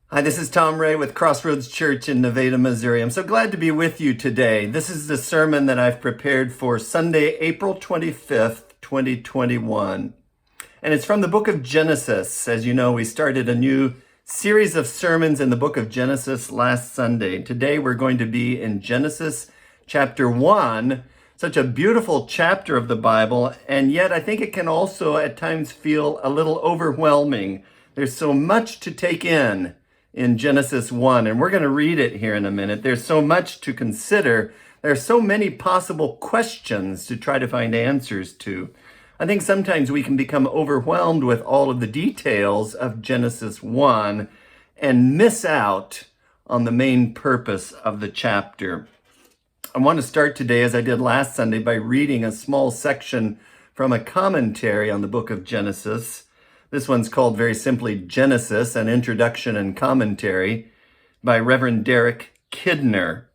Hi, this is Tom Ray with Crossroads Church in Nevada, Missouri. I'm so glad to be with you today. This is the sermon that I've prepared for Sunday, April 25th, 2021. And it's from the book of Genesis. As you know, we started a new series of sermons in the book of Genesis last Sunday. Today we're going to be in Genesis chapter 1, such a beautiful chapter of the Bible, and yet I think it can also at times feel a little overwhelming. There's so much to take in Genesis 1, and we're going to read it here in a minute. There's so much to consider. There are so many possible questions to try to find answers to. I think sometimes we can become overwhelmed with all of the details of Genesis 1 and miss out on the main purpose of the chapter. I want to start today, as I did last Sunday, by reading a small section from a commentary on the book of Genesis. This one's called very simply Genesis, an Introduction and Commentary by Reverend Derek Kidner.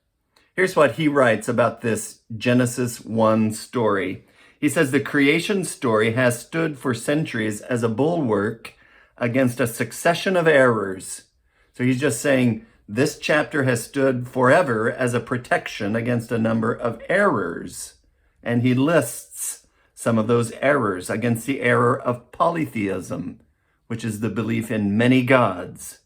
Here's what he writes about this Genesis 1 story. He says, the creation story has stood for centuries as a bulwark against a succession of errors. So he's just saying this chapter has stood forever as a protection against a number of errors. And he lists some of those errors: against the error of polytheism, which is the belief in many gods;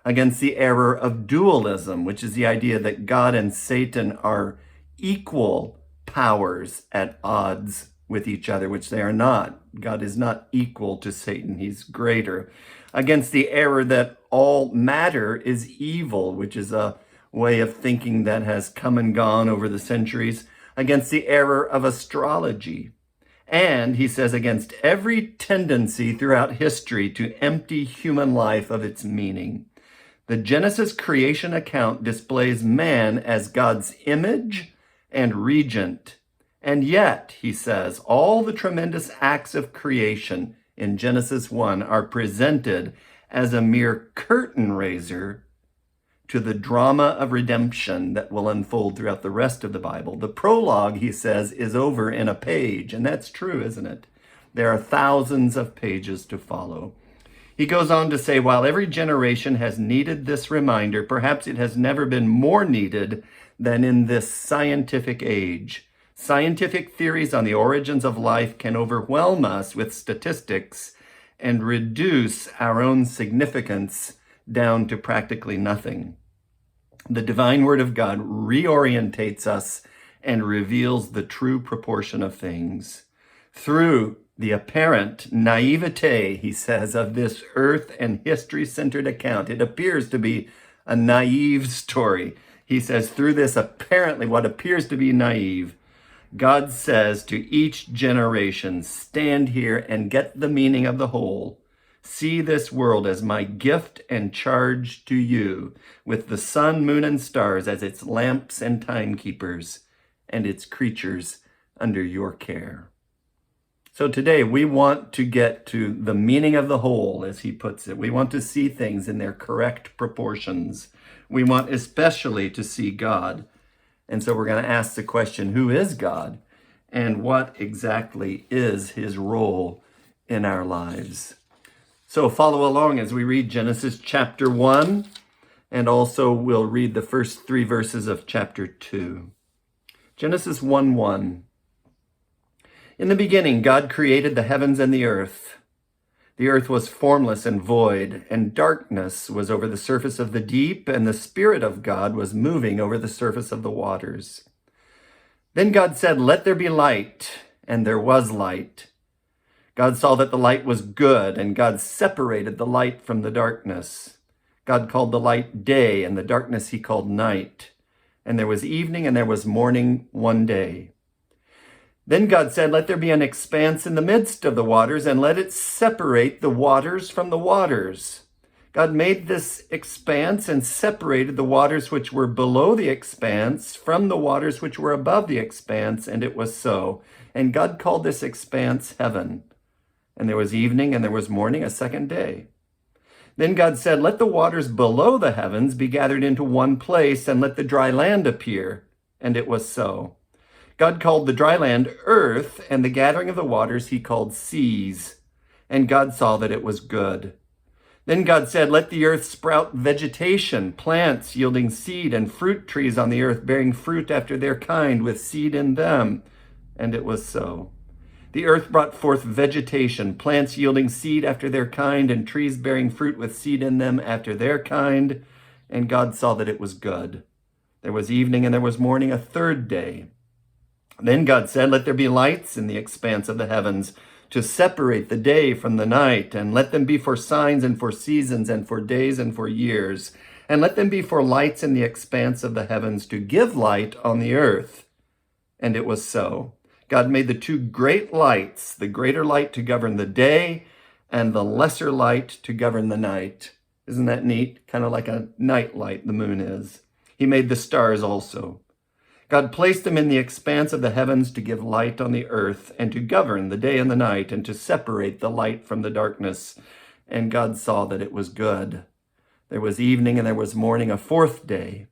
against the error of dualism, which is the idea that God and Satan are equal powers at odds with each other, which they are not. God is not equal to Satan, he's greater. Against the error that all matter is evil, which is a way of thinking that has come and gone over the centuries. Against the error of astrology. And, he says, against every tendency throughout history to empty human life of its meaning. The Genesis creation account displays man as God's image and regent. And yet, he says, all the tremendous acts of creation in Genesis 1 are presented as a mere curtain raiser to the drama of redemption that will unfold throughout the rest of the Bible. The prologue, he says, is over in a page, and that's true, isn't it? There are thousands of pages to follow. He goes on to say, while every generation has needed this reminder, perhaps it has never been more needed than in this scientific age. Scientific theories on the origins of life can overwhelm us with statistics and reduce our own significance down to practically nothing. The divine word of God reorientates us and reveals the true proportion of things. Through the apparent naivete, he says, of this earth and history-centered account, it appears to be a naive story. He says, through this apparently what appears to be naive, God says to each generation, stand here and get the meaning of the whole. See this world as my gift and charge to you, with the sun, moon, and stars as its lamps and timekeepers, and its creatures under your care. So today we want to get to the meaning of the whole, as he puts it. We want to see things in their correct proportions. We want especially to see God. And so we're going to ask the question, who is God? And what exactly is his role in our lives? So follow along as we read Genesis chapter 1, and also we'll read the first 3 verses of chapter 2. Genesis 1:1. In the beginning, God created the heavens and the earth. The earth was formless and void, and darkness was over the surface of the deep, and the Spirit of God was moving over the surface of the waters. Then God said, let there be light, and there was light. God saw that the light was good, and God separated the light from the darkness. God called the light day, and the darkness he called night. And there was evening and there was morning one day. Then God said, let there be an expanse in the midst of the waters, and let it separate the waters from the waters. God made this expanse and separated the waters which were below the expanse from the waters which were above the expanse, and it was so. And God called this expanse heaven. And there was evening and there was morning a second day. Then God said, let the waters below the heavens be gathered into one place, and let the dry land appear. And it was so. God called the dry land earth, and the gathering of the waters he called seas. And God saw that it was good. Then God said, let the earth sprout vegetation, plants yielding seed, and fruit trees on the earth bearing fruit after their kind with seed in them. And it was so. The earth brought forth vegetation, plants yielding seed after their kind, and trees bearing fruit with seed in them after their kind. And God saw that it was good. There was evening and there was morning, a third day. Then God said, let there be lights in the expanse of the heavens, to separate the day from the night, and let them be for signs and for seasons and for days and for years, and let them be for lights in the expanse of the heavens, to give light on the earth. And it was so. God made the two great lights, the greater light to govern the day, and the lesser light to govern the night. Isn't that neat? Kind of like a night light, the moon is. He made the stars also. God placed them in the expanse of the heavens to give light on the earth, and to govern the day and the night, and to separate the light from the darkness. And God saw that it was good. There was evening and there was morning, a fourth day.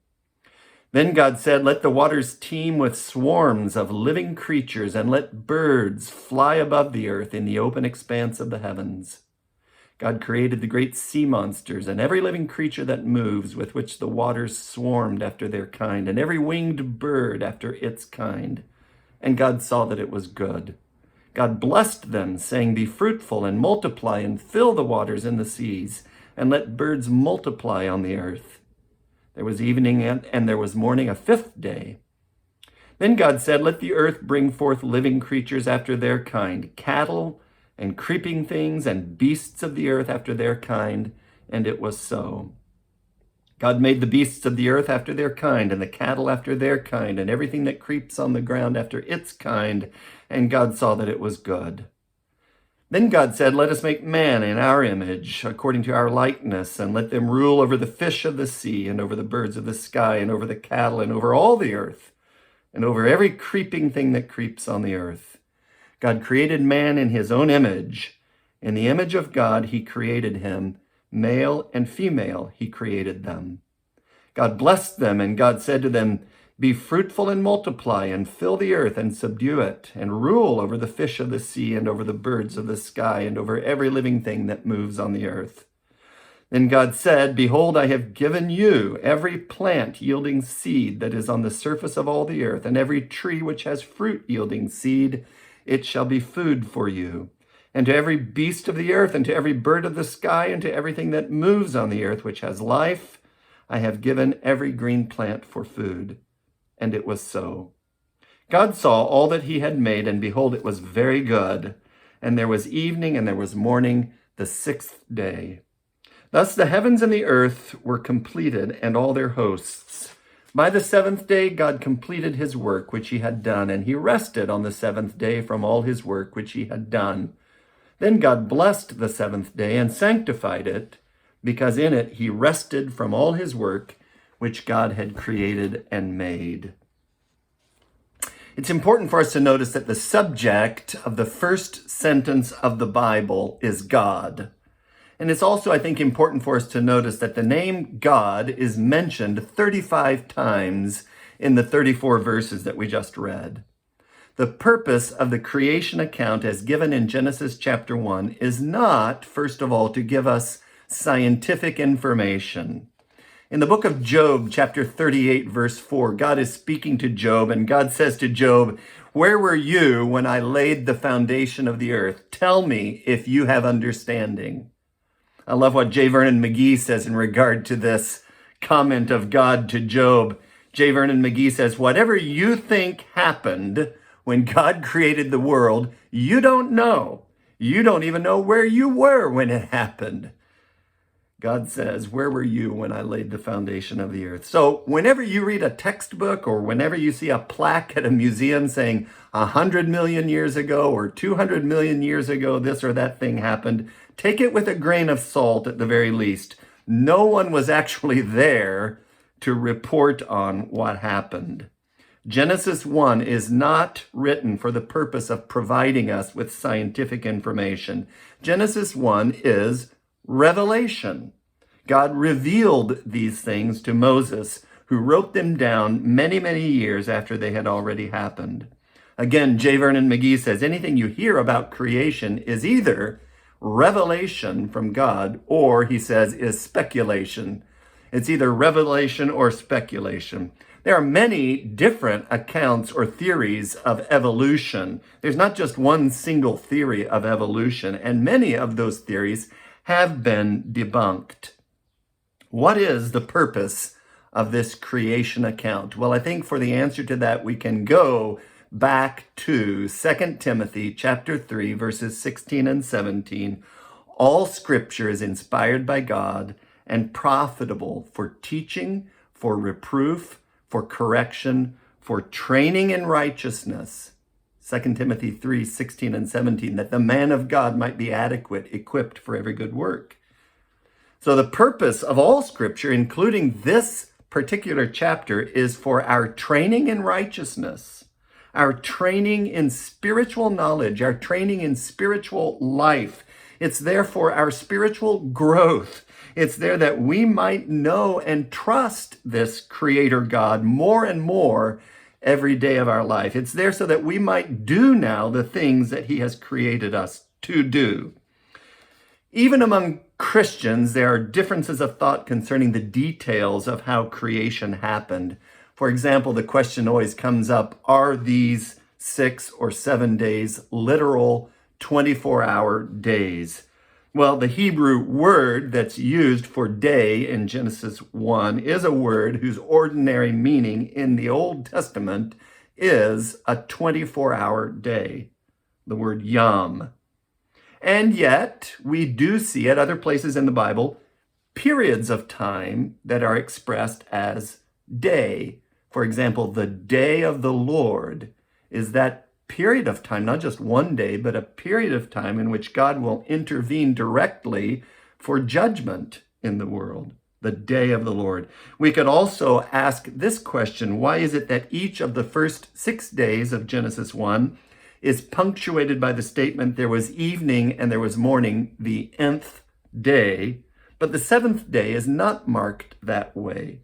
Then God said, let the waters teem with swarms of living creatures, and let birds fly above the earth in the open expanse of the heavens. God created the great sea monsters and every living creature that moves, with which the waters swarmed after their kind, and every winged bird after its kind. And God saw that it was good. God blessed them, saying, be fruitful and multiply and fill the waters in the seas, and let birds multiply on the earth. There was evening and there was morning, a fifth day. Then God said, let the earth bring forth living creatures after their kind, cattle and creeping things and beasts of the earth after their kind. And it was so. God made the beasts of the earth after their kind, and the cattle after their kind, and everything that creeps on the ground after its kind. And God saw that it was good. Then God said, let us make man in our image, according to our likeness, and let them rule over the fish of the sea, and over the birds of the sky, and over the cattle, and over all the earth, and over every creeping thing that creeps on the earth. God created man in his own image. In the image of God, he created him. Male and female, he created them. God blessed them, and God said to them, be fruitful and multiply, and fill the earth and subdue it, and rule over the fish of the sea, and over the birds of the sky, and over every living thing that moves on the earth. Then God said, behold, I have given you every plant yielding seed that is on the surface of all the earth, and every tree which has fruit yielding seed. It shall be food for you. And to every beast of the earth, and to every bird of the sky, and to everything that moves on the earth which has life, I have given every green plant for food. And it was so. God saw all that he had made, and behold, it was very good. And there was evening and there was morning, the sixth day. Thus the heavens and the earth were completed, and all their hosts. By the seventh day, God completed his work which he had done, and he rested on the seventh day from all his work which he had done. Then God blessed the seventh day and sanctified it, because in it he rested from all his work which God had created and made. It's important for us to notice that the subject of the first sentence of the Bible is God. And it's also, I think, important for us to notice that the name God is mentioned 35 times in the 34 verses that we just read. The purpose of the creation account as given in Genesis chapter 1 is not, first of all, to give us scientific information. In the book of Job, chapter 38, verse 4, God is speaking to Job, and God says to Job, where were you when I laid the foundation of the earth? Tell me if you have understanding. I love what J. Vernon McGee says in regard to this comment of God to Job. J. Vernon McGee says, whatever you think happened when God created the world, you don't know. You don't even know where you were when it happened. God says, where were you when I laid the foundation of the earth? So whenever you read a textbook or whenever you see a plaque at a museum saying 100 million years ago or 200 million years ago, this or that thing happened, take it with a grain of salt at the very least. No one was actually there to report on what happened. Genesis 1 is not written for the purpose of providing us with scientific information. Genesis 1 is revelation. God revealed these things to Moses, who wrote them down many, many years after they had already happened. Again, J. Vernon McGee says, anything you hear about creation is either revelation from God, or he says is speculation. It's either revelation or speculation. There are many different accounts or theories of evolution. There's not just one single theory of evolution, and many of those theories have been debunked. What is the purpose of this creation account? Well, I think for the answer to that, we can go back to 2 Timothy chapter 3, verses 16 and 17. All scripture is inspired by God and profitable for teaching, for reproof, for correction, for training in righteousness. 2 Timothy 3, 16 and 17, that the man of God might be adequate, equipped for every good work. So the purpose of all scripture, including this particular chapter, is for our training in righteousness, our training in spiritual knowledge, our training in spiritual life. It's there for our spiritual growth. It's there that we might know and trust this Creator God more and more every day of our life. It's there so that we might do now the things that He has created us to do. Even among Christians, there are differences of thought concerning the details of how creation happened. For example, the question always comes up, are these 6 or 7 days literal 24-hour days? Well, the Hebrew word that's used for day in Genesis 1 is a word whose ordinary meaning in the Old Testament is a 24-hour day, the word yom. And yet, we do see at other places in the Bible periods of time that are expressed as day. For example, the day of the Lord is that period of time, not just one day, but a period of time in which God will intervene directly for judgment in the world, the day of the Lord. We could also ask this question: why is it that each of the first 6 days of Genesis 1 is punctuated by the statement, there was evening and there was morning, the nth day, but the 7th day is not marked that way?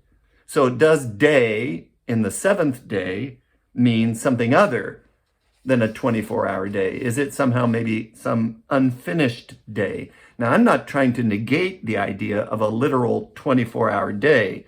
So does day in the 7th day mean something other than a 24-hour day? Is it somehow maybe some unfinished day? Now, I'm not trying to negate the idea of a literal 24-hour day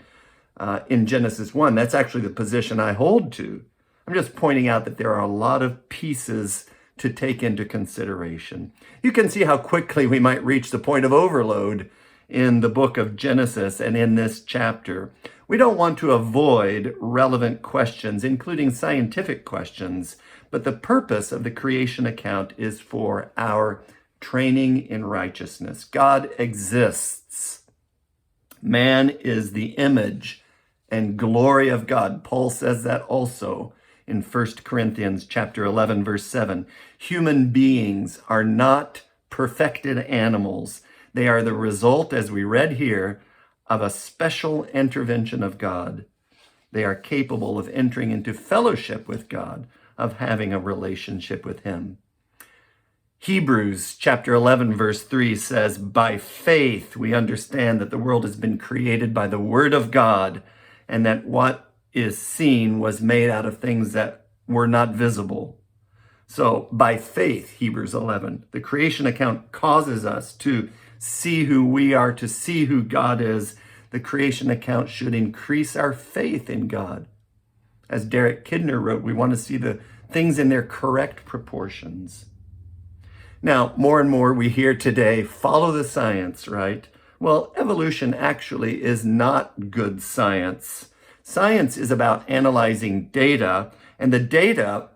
in Genesis 1. That's actually the position I hold to. I'm just pointing out that there are a lot of pieces to take into consideration. You can see how quickly we might reach the point of overload in the book of Genesis and in this chapter. We don't want to avoid relevant questions, including scientific questions, but the purpose of the creation account is for our training in righteousness. God exists. Man is the image and glory of God. Paul says that also in 1 Corinthians chapter 11, verse 7. Human beings are not perfected animals. They are the result, as we read here, of a special intervention of God. They are capable of entering into fellowship with God, of having a relationship with Him. Hebrews chapter 11, verse 3 says, by faith we understand that the world has been created by the word of God, and that what is seen was made out of things that were not visible. So by faith, Hebrews 11, the creation account causes us to see who we are, to see who God is. The creation account should increase our faith in God. As Derek Kidner wrote, we want to see the things in their correct proportions. Now, more and more we hear today, follow the science, right? Well, evolution actually is not good science. Science is about analyzing data, and the data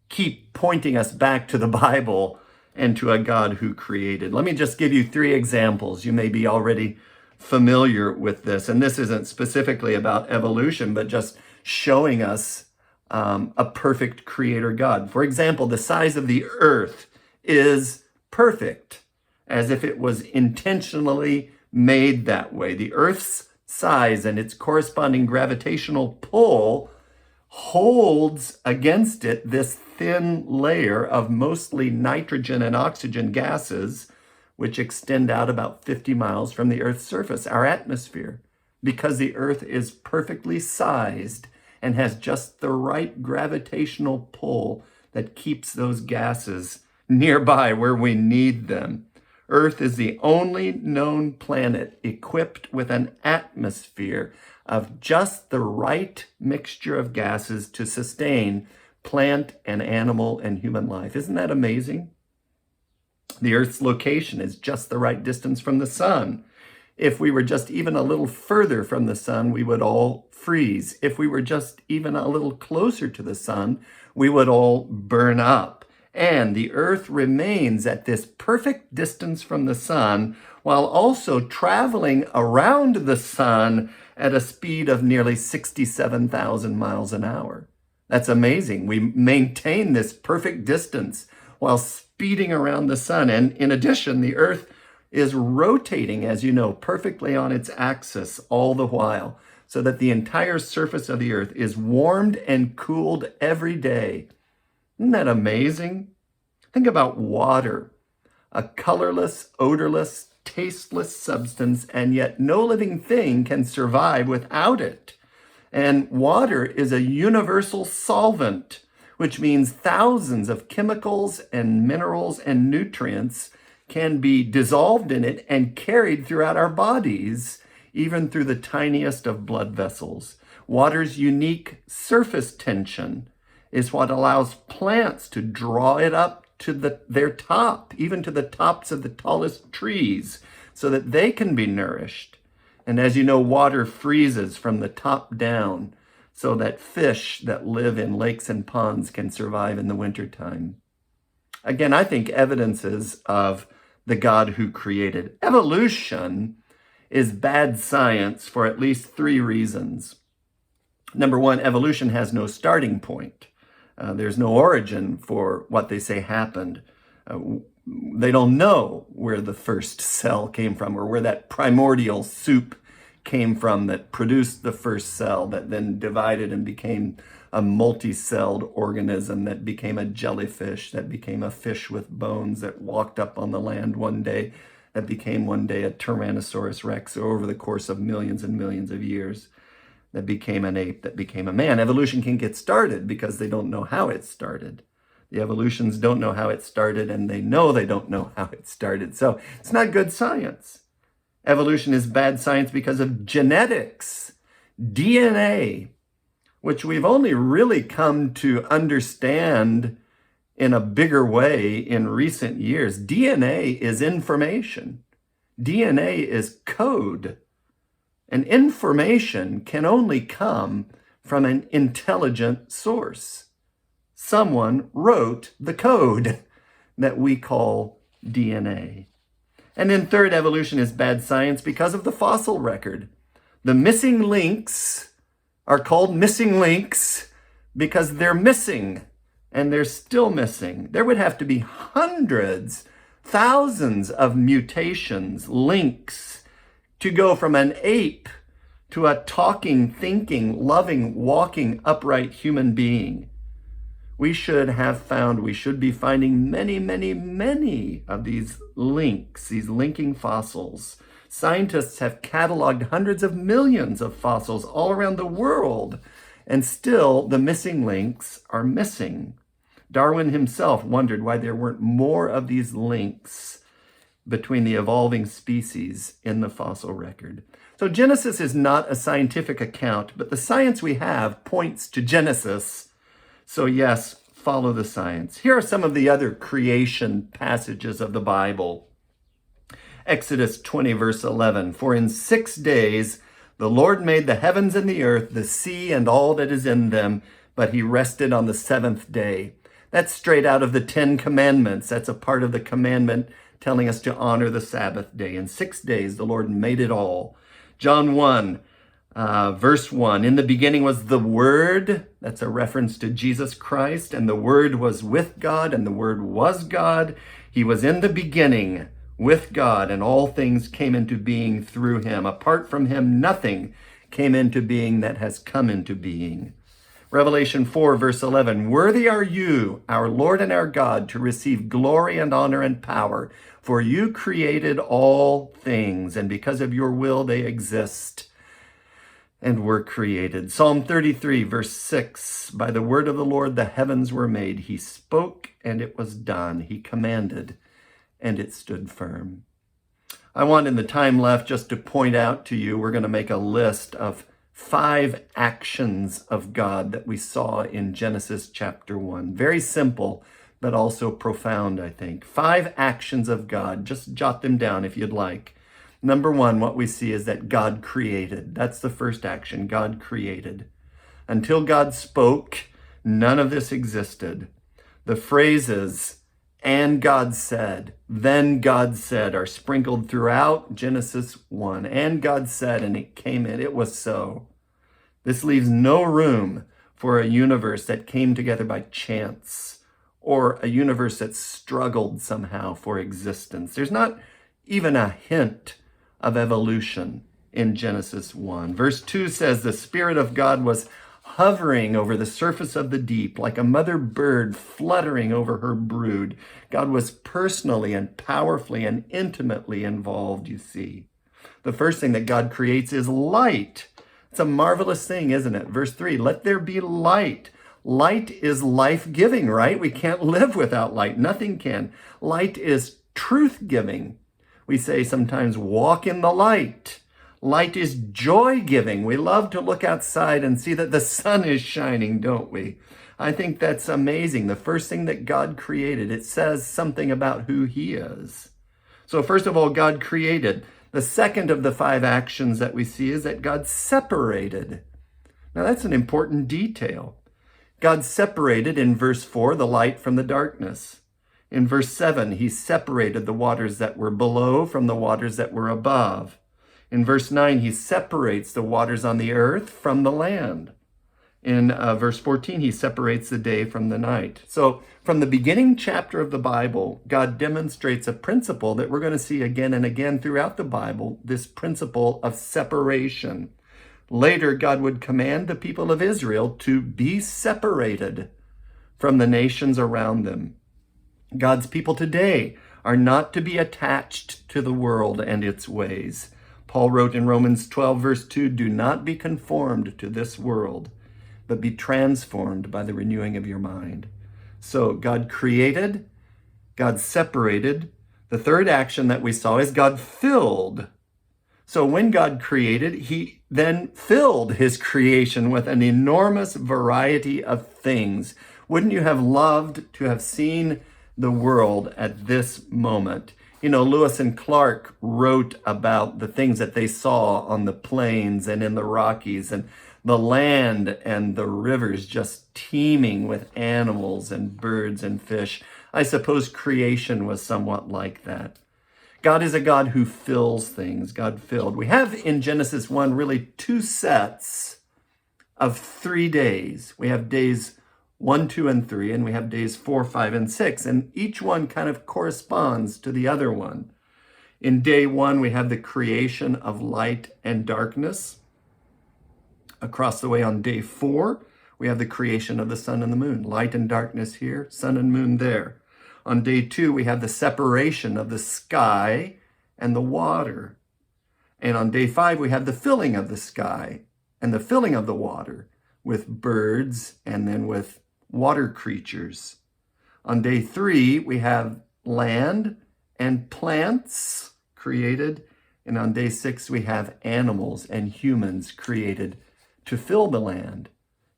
keep pointing us back to the Bible and to a God who created. Let me just give you 3 examples. You may be already familiar with this, and this isn't specifically about evolution, but just showing us a perfect creator God. For example, the size of the earth is perfect, as if it was intentionally made that way. The earth's size and its corresponding gravitational pull holds against it this thin layer of mostly nitrogen and oxygen gases, which extend out about 50 miles from the Earth's surface, our atmosphere, because the Earth is perfectly sized and has just the right gravitational pull that keeps those gases nearby where we need them. Earth is the only known planet equipped with an atmosphere of just the right mixture of gases to sustain plant and animal and human life. Isn't that amazing? The Earth's location is just the right distance from the sun. If we were just even a little further from the sun, we would all freeze. If we were just even a little closer to the sun, we would all burn up. And the Earth remains at this perfect distance from the sun while also traveling around the sun at a speed of nearly 67,000 miles an hour. That's amazing. We maintain this perfect distance while speeding around the sun. And in addition, the Earth is rotating, as you know, perfectly on its axis all the while, so that the entire surface of the Earth is warmed and cooled every day. Isn't that amazing? Think about water, a colorless, odorless, tasteless substance, and yet no living thing can survive without it. And water is a universal solvent, which means thousands of chemicals and minerals and nutrients can be dissolved in it and carried throughout our bodies, even through the tiniest of blood vessels. Water's unique surface tension is what allows plants to draw it up to their top, even to the tops of the tallest trees, so that they can be nourished. And as you know, water freezes from the top down so that fish that live in lakes and ponds can survive in the wintertime. Again, I think evidences of the God who created. Evolution is bad science for at least 3 reasons. Number one, evolution has no starting point. There's no origin for what they say happened. They don't know where the first cell came from or where that primordial soup came from that produced the first cell that then divided and became a multi-celled organism that became a jellyfish, that became a fish with bones that walked up on the land one day, that became one day a Tyrannosaurus Rex over the course of millions and millions of years, that became an ape, that became a man. Evolution can get started because they don't know how it started. The evolutionists don't know how it started, and they know they don't know how it started. So it's not good science. Evolution is bad science because of genetics, DNA, which we've only really come to understand in a bigger way in recent years. DNA is information. DNA is code. And information can only come from an intelligent source. Someone wrote the code that we call DNA. And then third, evolution is bad science because of the fossil record. The missing links are called missing links because they're missing, and they're still missing. There would have to be hundreds, thousands of mutations, links, to go from an ape to a talking, thinking, loving, walking, upright human being. We should be finding many, many, many of these links, these linking fossils. Scientists have cataloged hundreds of millions of fossils all around the world, and still the missing links are missing. Darwin himself wondered why there weren't more of these links between the evolving species in the fossil record. So Genesis is not a scientific account, but the science we have points to Genesis. So yes, follow the science. Here are some of the other creation passages of the Bible. Exodus 20, verse 11, "For in 6 days the Lord made the heavens and the earth, the sea and all that is in them, but he rested on the 7th day." That's straight out of the 10 Commandments. That's a part of the commandment telling us to honor the Sabbath day. In 6 days, the Lord made it all. John 1, verse 1, "In the beginning was the Word." That's a reference to Jesus Christ. "And the Word was with God, and the Word was God. He was in the beginning with God, and all things came into being through him. Apart from him, nothing came into being that has come into being." Revelation 4, verse 11, "Worthy are you, our Lord and our God, to receive glory and honor and power, for you created all things, and because of your will they exist and were created." Psalm 33, verse 6, "By the word of the Lord the heavens were made. He spoke, and it was done. He commanded, and it stood firm. I want in the time left just to point out to you, we're going to make a list of 5 actions of God that we saw in Genesis chapter 1. Very simple, but also profound, I think. 5 actions of God. Just jot them down if you'd like. Number 1, what we see is that God created. That's the first action. God created. Until God spoke, none of this existed. The phrases, "and God said," "then God said," are sprinkled throughout Genesis 1. And God said, and it came in. It was so. This leaves no room for a universe that came together by chance or a universe that struggled somehow for existence. There's not even a hint of evolution in Genesis 1. Verse 2 says, "The Spirit of God was hovering over the surface of the deep, like a mother bird fluttering over her brood." God was personally and powerfully and intimately involved, you see. The first thing that God creates is light. It's a marvelous thing, isn't it? Verse 3, "Let there be light." Light is life-giving, right? We can't live without light. Nothing can. Light is truth-giving. We say sometimes, walk in the light. Light is joy-giving. We love to look outside and see that the sun is shining, don't we? I think that's amazing. The first thing that God created, it says something about who he is. So first of all, God created. The second of the 5 actions that we see is that God separated. Now that's an important detail. God separated in verse 4 the light from the darkness. In verse 7, he separated the waters that were below from the waters that were above. In verse 9, he separates the waters on the earth from the land. In verse 14, he separates the day from the night. So from the beginning chapter of the Bible, God demonstrates a principle that we're going to see again and again throughout the Bible, this principle of separation. Later, God would command the people of Israel to be separated from the nations around them. God's people today are not to be attached to the world and its ways. Paul wrote in Romans 12, verse 2, "Do not be conformed to this world, but be transformed by the renewing of your mind." So God created, God separated. The third action that we saw is God filled. So when God created, he then filled his creation with an enormous variety of things. Wouldn't you have loved to have seen the world at this moment? You know, Lewis and Clark wrote about the things that they saw on the plains and in the Rockies, and the land and the rivers just teeming with animals and birds and fish. I suppose creation was somewhat like that. God is a God who fills things. God filled. We have in Genesis 1 really 2 sets of 3 days. We have days 1, 2, and 3, and we have days 4, 5, and 6, and each one kind of corresponds to the other one. In day 1, we have the creation of light and darkness. Across the way on day 4, we have the creation of the sun and the moon. Light and darkness here, sun and moon there. On day 2, we have the separation of the sky and the water. And on day 5, we have the filling of the sky and the filling of the water with birds and then with water creatures. On day 3, we have land and plants created. And on day 6, we have animals and humans created to fill the land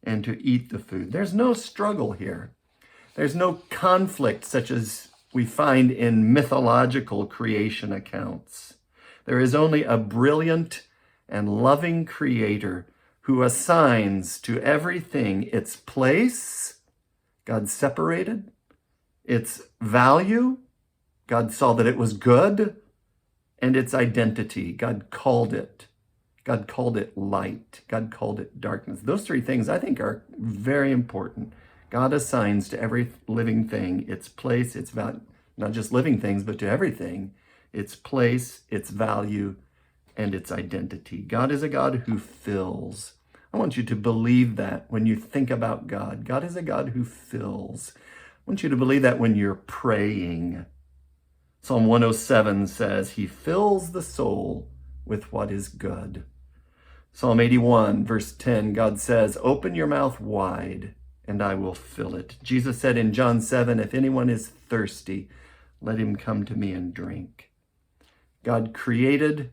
and to eat the food. There's no struggle here. There's no conflict such as we find in mythological creation accounts. There is only a brilliant and loving creator who assigns to everything its place. God separated its value. God saw that it was good, and its identity. God called it. God called it light. God called it darkness. Those 3 things I think are very important. God assigns to every living thing its place, its value, not just living things, but to everything, its place, its value, and its identity. God is a God who fills. I want you to believe that when you think about God. God is a God who fills. I want you to believe that when you're praying. Psalm 107 says, "He fills the soul with what is good." Psalm 81, verse 10, God says, "Open your mouth wide, and I will fill it." Jesus said in John 7, "If anyone is thirsty, Let him come to me and drink. God created,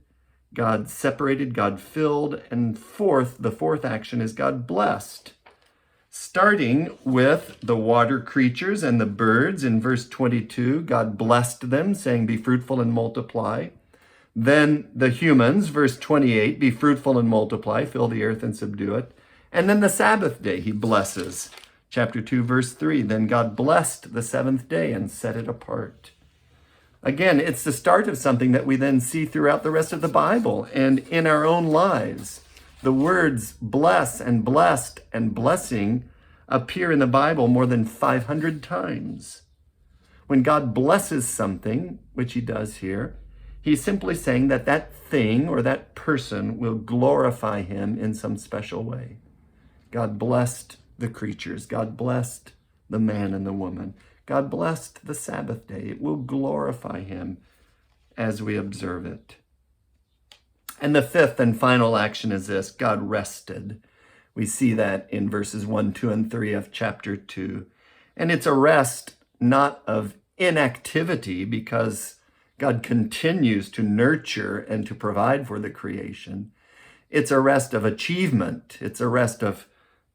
God separated, God filled, and the fourth action is God blessed. Starting with the water creatures and the birds in verse 22, God blessed them, saying, be fruitful and multiply. Then the humans, verse 28, be fruitful and multiply, fill the earth and subdue it. And then the Sabbath day he blesses. Chapter 2, verse 3, then God blessed the seventh day and set it apart. Again, it's the start of something that we then see throughout the rest of the Bible and in our own lives. The words bless and blessed and blessing appear in the Bible more than 500 times. When God blesses something, which he does here, he's simply saying that that thing or that person will glorify him in some special way. God blessed the creatures. God blessed the man and the woman. God blessed the Sabbath day. It will glorify him as we observe it. And the fifth and final action is this: God rested. We see that in verses 1, 2, and 3 of chapter 2. And it's a rest not of inactivity, because God continues to nurture and to provide for the creation. It's a rest of achievement. It's a rest of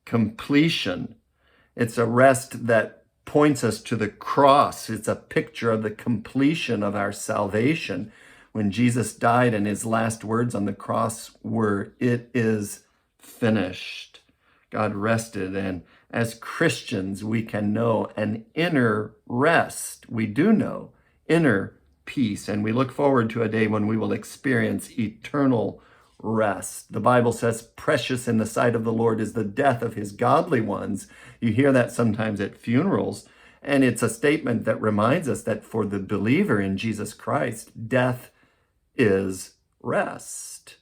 completion. It's a rest that points us to the cross. It's a picture of the completion of our salvation. When Jesus died and his last words on the cross were, "It is finished." God rested, and as Christians, we can know an inner rest. We do know inner peace, and we look forward to a day when we will experience eternal rest. The Bible says, precious in the sight of the Lord is the death of his godly ones. You hear that sometimes at funerals, and it's a statement that reminds us that for the believer in Jesus Christ, death is rest,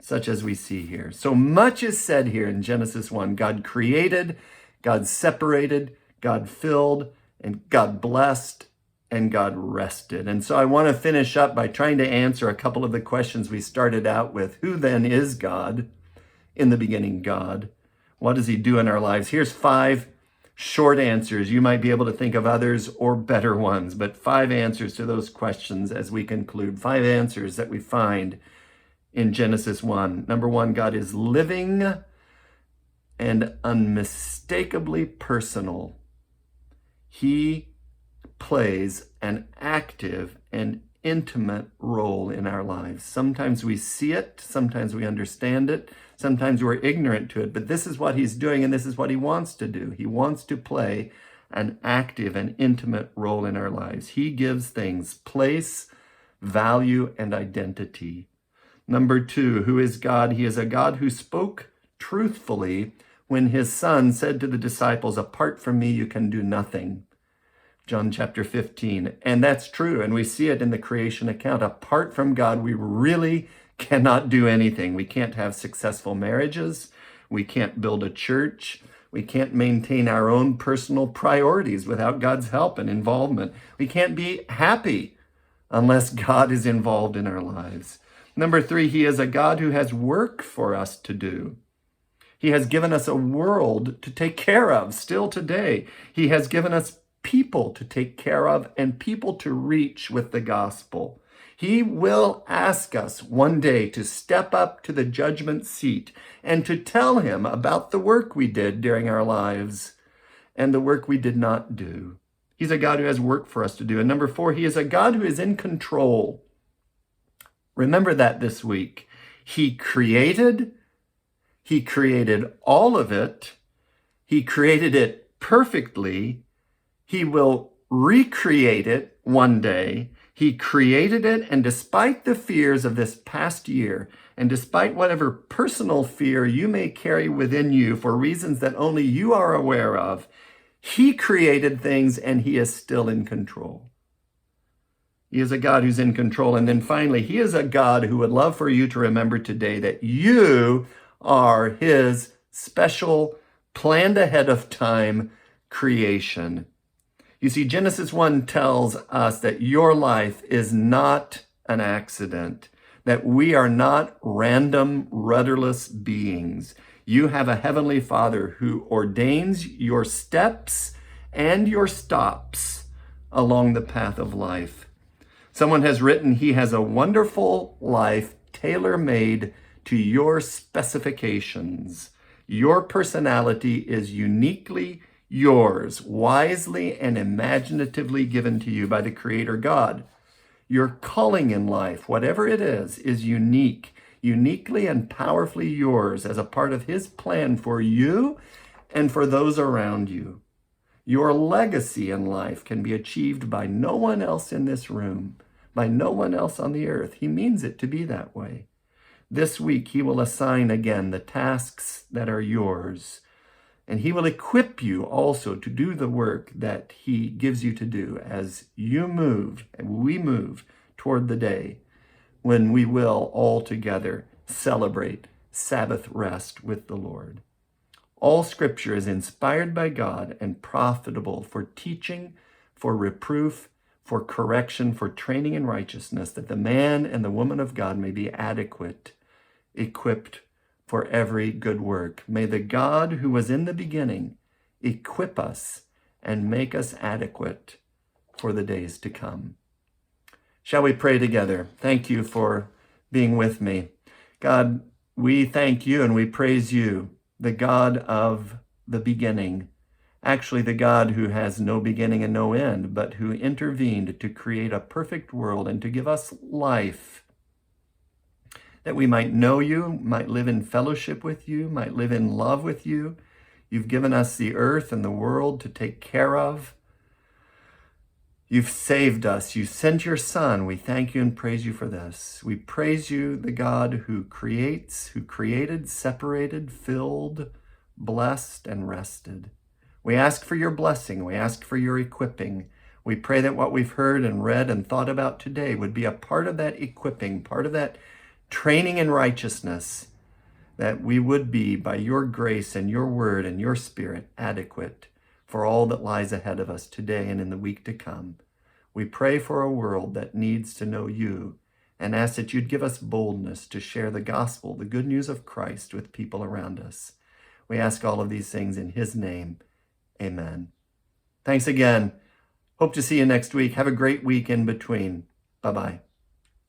such as we see here. So much is said here in Genesis 1. God created, God separated, God filled, and God blessed, and God rested. And so I want to finish up by trying to answer a couple of the questions we started out with. Who then is God? In the beginning, God. What does he do in our lives? Here's 5 short answers. You might be able to think of others or better ones, but 5 answers to those questions as we conclude. 5 answers that we find in Genesis 1. Number 1, God is living and unmistakably personal. He plays an active and intimate role in our lives. Sometimes we see it, sometimes we understand it, sometimes we're ignorant to it, but this is what he's doing, and this is what he wants to do. He wants to play an active and intimate role in our lives. He gives things place, value, and identity. Number 2, who is God? He is a God who spoke truthfully when his son said to the disciples, "Apart from me, you can do nothing." John chapter 15. And that's true. And we see it in the creation account. Apart from God, we really cannot do anything. We can't have successful marriages. We can't build a church. We can't maintain our own personal priorities without God's help and involvement. We can't be happy unless God is involved in our lives. Number 3, he is a God who has work for us to do. He has given us a world to take care of still today. He has given us people to take care of and people to reach with the gospel. He will ask us one day to step up to the judgment seat and to tell him about the work we did during our lives and the work we did not do. He's a God who has work for us to do. And number 4, he is a God who is in control. Remember that this week. He created all of it. He created it perfectly. He will recreate it one day. He created it, and despite the fears of this past year, and despite whatever personal fear you may carry within you for reasons that only you are aware of, he created things and he is still in control. He is a God who's in control. And then finally, he is a God who would love for you to remember today that you are his special, planned ahead of time creation. You see, Genesis 1 tells us that your life is not an accident, that we are not random, rudderless beings. You have a heavenly Father who ordains your steps and your stops along the path of life. Someone has written, he has a wonderful life tailor-made to your specifications. Your personality is uniquely yours, wisely and imaginatively given to you by the Creator God. Your calling in life, whatever it is unique, uniquely and powerfully yours as a part of His plan for you and for those around you. Your legacy in life can be achieved by no one else in this room, by no one else on the earth. He means it to be that way. This week, He will assign again the tasks that are yours, and He will equip you also to do the work that He gives you to do as you move, and we move toward the day when we will all together celebrate Sabbath rest with the Lord. All Scripture is inspired by God and profitable for teaching, for reproof, for correction, for training in righteousness, that the man and the woman of God may be adequate, equipped for every good work. May the God who was in the beginning equip us and make us adequate for the days to come. Shall we pray together? Thank you for being with me. God, we thank you and we praise you, the God of the beginning, actually the God who has no beginning and no end, but who intervened to create a perfect world and to give us life, that we might know you, might live in fellowship with you, might live in love with you. You've given us the earth and the world to take care of. You've saved us. You sent your Son. We thank you and praise you for this. We praise you, the God who creates, who created, separated, filled, blessed, and rested. We ask for your blessing. We ask for your equipping. We pray that what we've heard and read and thought about today would be a part of that equipping, part of that training in righteousness, that we would be, by your grace and your word and your Spirit, adequate for all that lies ahead of us today and in the week to come. We pray for a world that needs to know you and ask that you'd give us boldness to share the gospel, the good news of Christ, with people around us. We ask all of these things in His name. Amen. Thanks again. Hope to see you next week. Have a great week in between. Bye-bye.